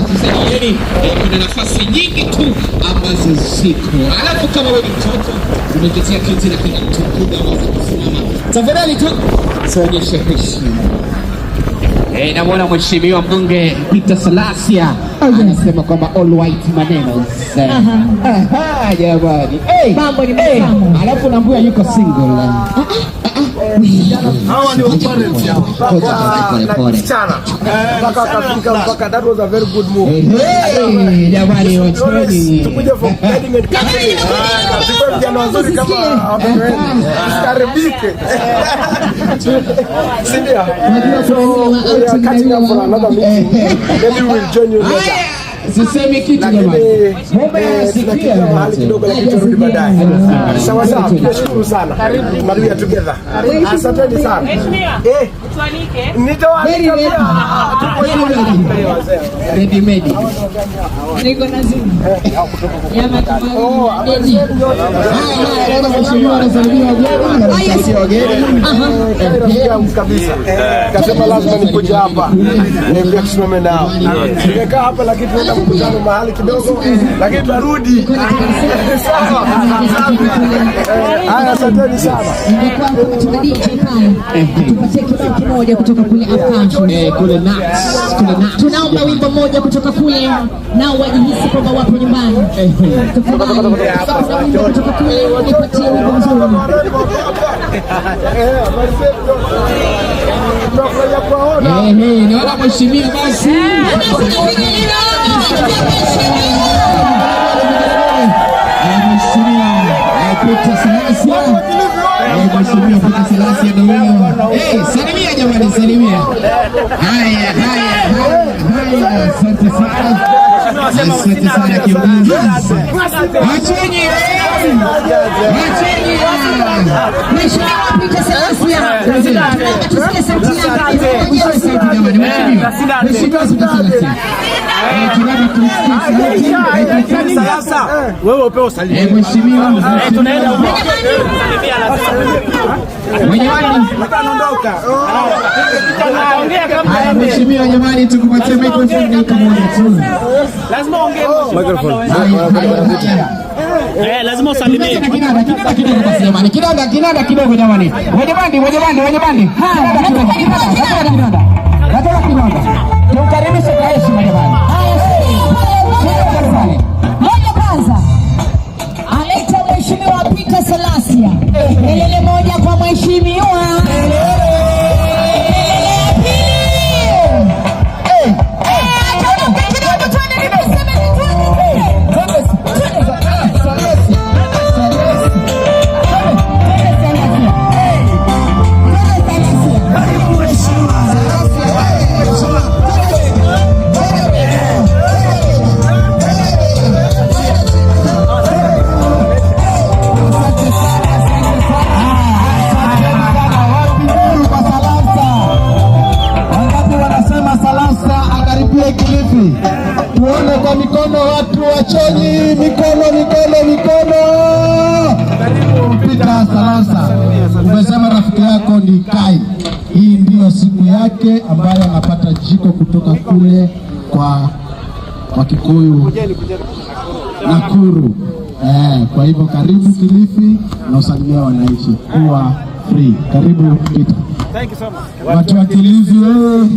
tusaidieni, kuna nafasi nyingi tu ambazo ziko. Alafu kama wewe mtoto umeketea kiti na kila mtu anaweza kusimama, tafadhali tu tuonyeshe heshima. Namuona mheshimiwa mbunge Peter Salasya anasema kwamba all white maneno. Jamani. Mambo ni mtamu. Alafu naambiwa yuko single. Hawa ni parents hao. Pole. Mpaka akafika mpaka, that was a very good move. Jamani wachoni. Tukuje for guiding and counseling. Tukue vijana wazuri kama karibike. Sindia. We are catching up for another meeting. Maybe we will join you later. Sisemi kitu jamani. Tunasikia mahali kidogo lakini turudi baadaye. Sawa sawa, tunashukuru sana. Maria together. Asanteni sana. Tualike. Nitawalika pia. Ready made. Niko na Zoom. Yama kama Ndio mheshimiwa anasalimia wageni. Kabisa. Kasema lazima nikuje hapa. Ndio tusimame nao. Tumekaa hapa lakini tunaenda mkutano mahali kidogo lakini turudi. Sawa. Haya, asanteni sana. Ningekuwa kutoka DJ pale. Tupatie kibao kimoja kutoka kule Apache. Kule Nax. Tunaomba wimbo moja kutoka kule nao wajihisi kwamba wapo nyumbani. Tafadhali wimbo kutoka kule nipatie wimbo mzuri. Naona mheshimiwa basi. Mheshimiwa Peter Salasya ndio. Salimia jamani, salimia. Haya. Asante sana. Asante sana kiongozi. Wacheni. Mheshimiwa Peter Salasya. Tusikie sauti yake. Mheshimiwa Peter Salasya. Sasa wewe upewe usalimie. Mheshimiwa tunaenda mheshimiwa jamani, tukupatie microphone kama moja. Lazima ongee microphone. Lazima usalimie. Kinanda kidogo jamani. Wenye bandi. Nataka kinanda. Tumkaribishe kwa heshima jamani. Moja kwanza. Aleta mheshimiwa Peter Salasya. Elele moja kwa mheshimiwa. Tuone kwa mikono watu wachoni, mikono. Peter Salasya, umesema rafiki yako ni Kai. Hii ndio siku yake ambayo anapata jiko kutoka kule kwa Kikuyu Nakuru. Kwa hivyo karibu Kilifi na usalimia wananchi. Kuwa free. Karibu Peter. Thank you so much. Watu wa Kilifi wewe.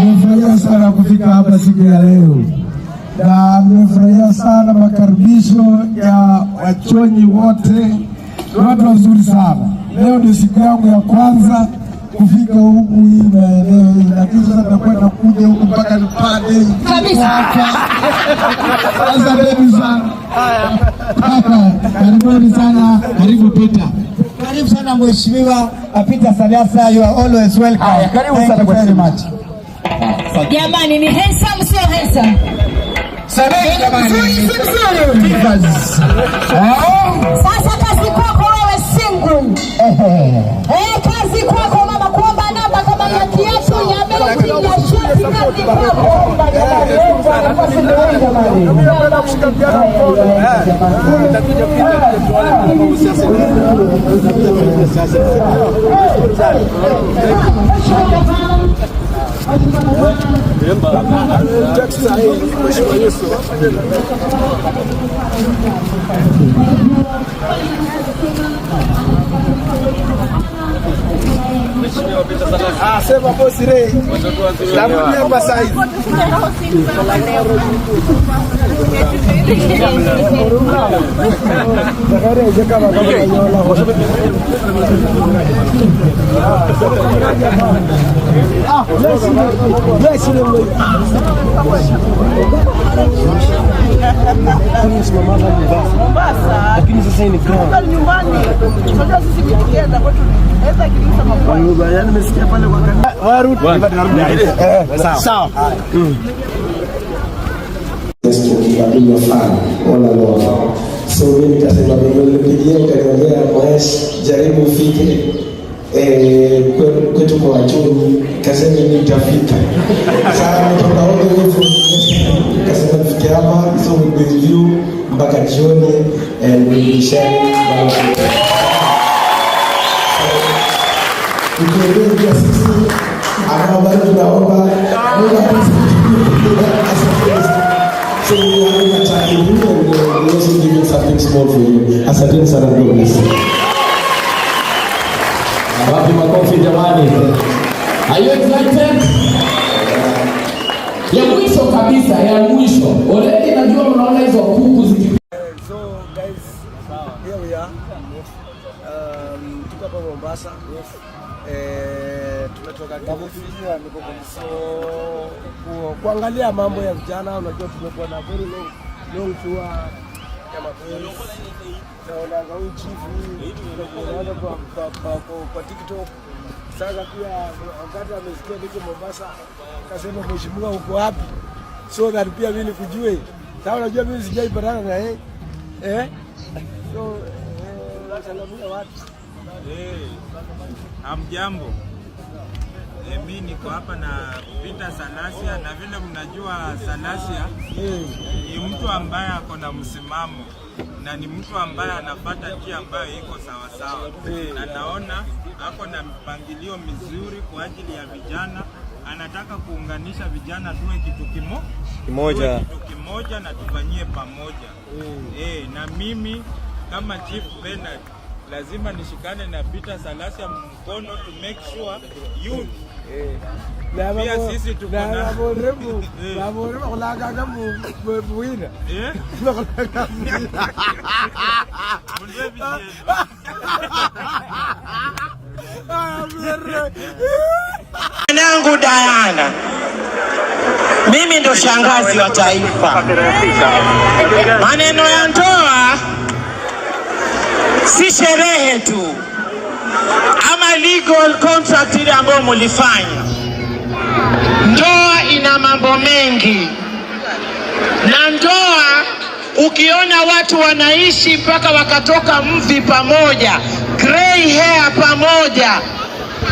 Nimefurahia sana kufika hapa siku ya leo, na nimefurahia sana makaribisho ya wachoni wote, watu wazuri sana. Leo ndio siku yangu ya kwanza kufika huku hii maeneo hii, lakini sasa nitakwenda kuja huku mpaka nipande kabisa. Asanteni sana. Karibuni sana. Karibu Peter. Karibu sana mheshimiwa Peter Salasya, you are always welcome. Karibu sana very much. Jamani, ni handsome sio handsome? Samehe jamani. Sasa kazi kwako wewe single. Kazi kwako mama, kuomba namba kama ya kiatu ya melody ya shoti, kazi kwako. Sema bosi Ray. La mnyamba saizi. Lakini sasa ni kwa nyumbani. Unajua sisi tukienda kwetu hata kilisa mapwa. Yaani nimesikia pale kwa sawa. So mimi nikasema nimepigia ukaniambia Moesh jaribu ufike kwetu kwa wachungu, kasema nitafika. Sasa nimetoka huko kasema nifike hapa, so we'll be with you mpaka jioni and we'll be sharing ukiendelea sisi ambao tunaomba Mungu so we are attacking you and we also giving something small for you. Asante sana ndugu. Wapi makofi jamani? Are you excited? Ya mwisho kabisa, ya mwisho. Already najua unaona hizo kuku ziki. So guys, here we are. Tuko hapa Mombasa. Tumetoka so kuangalia mambo ya vijana. Unajua tumekuwa na very long tour ya mapenzi. Tunaona huyu chief tunaona kwa TikTok. Sasa pia wakati amesikia niko Mombasa akasema mheshimiwa uko wapi? So that pia mimi nikujue. Sasa unajua mimi sijaipatana na yeye. So salamia watu. Hamjambo. Mimi niko hapa na Peter Salasia, na vile mnajua Salasia ni mtu ambaye ako na msimamo na ni mtu ambaye anafuata njia ambayo iko sawa sawa. Na naona ako na mpangilio mzuri kwa ajili ya vijana. Anataka kuunganisha vijana tuwe kitu kimoja na tufanyie pamoja. Na mimi kama Chief Bernard lazima nishikane na Peter Salasia mkono to make sure youth pia sisi tuko na rebu kulaga kama buina Nangu Diana, mimi ndo shangazi wa taifa. Maneno ya ndoa si sherehe tu ama legal contract ile ambayo mulifanya. Ndoa ina mambo mengi, na ndoa ukiona watu wanaishi mpaka wakatoka mvi pamoja, gray hair pamoja,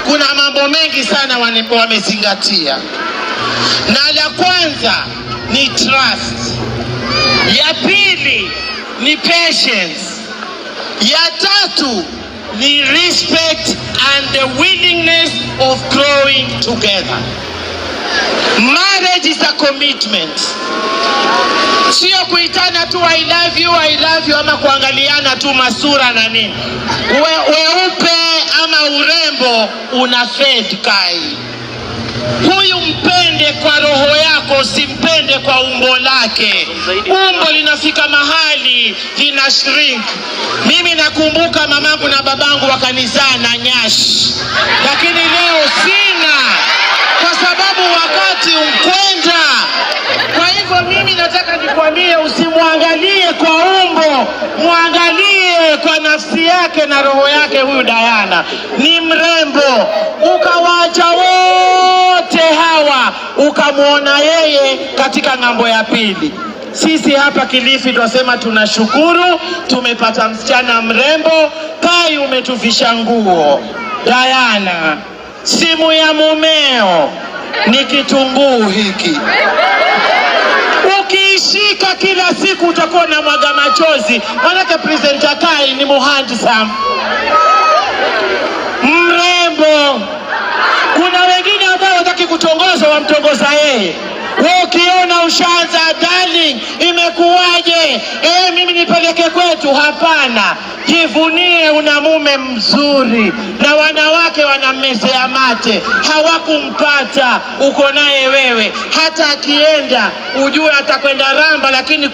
kuna mambo mengi sana wamezingatia. Na la kwanza ni trust, ya pili ni patience, ya tatu ni respect and the willingness of growing together. Marriage is a commitment. Sio kuitana tu I love you ama kuangaliana tu masura na nini. Weupe ama urembo una fade kai. Huyu mpende kwa roho yako, usimpende kwa umbo lake. Umbo linafika mahali lina shrink. Mimi nakumbuka mamangu na babangu wakanizaa na nyashi, lakini leo sina, kwa sababu wakati ukwenda. Kwa hivyo mimi nataka nikwambie, usimwangalie kwa umbo, muangalie kwa nafsi yake na roho yake. Huyu Diana ni mrembo, ukawaacha wote hawa ukamuona yeye katika ng'ambo ya pili. Sisi hapa Kilifi tunasema tunashukuru, tumepata msichana mrembo. Kai umetuvisha nguo. Diana, simu ya mumeo ni kitunguu hiki. Ukiishika kila siku utakuwa na mwaga machozi, manake presenter Kai ni handsome, mrembo. Kuna wengine ambao wataki kutongoza wamtongoza yeye. Wewe ukiona ushaanza darling, imekuwaje? Mimi nipeleke kwetu? Hapana. Jivunie una mume mzuri, na wanawake wanammezea mate, hawakumpata, uko naye wewe. Hata akienda ujue atakwenda ramba, lakini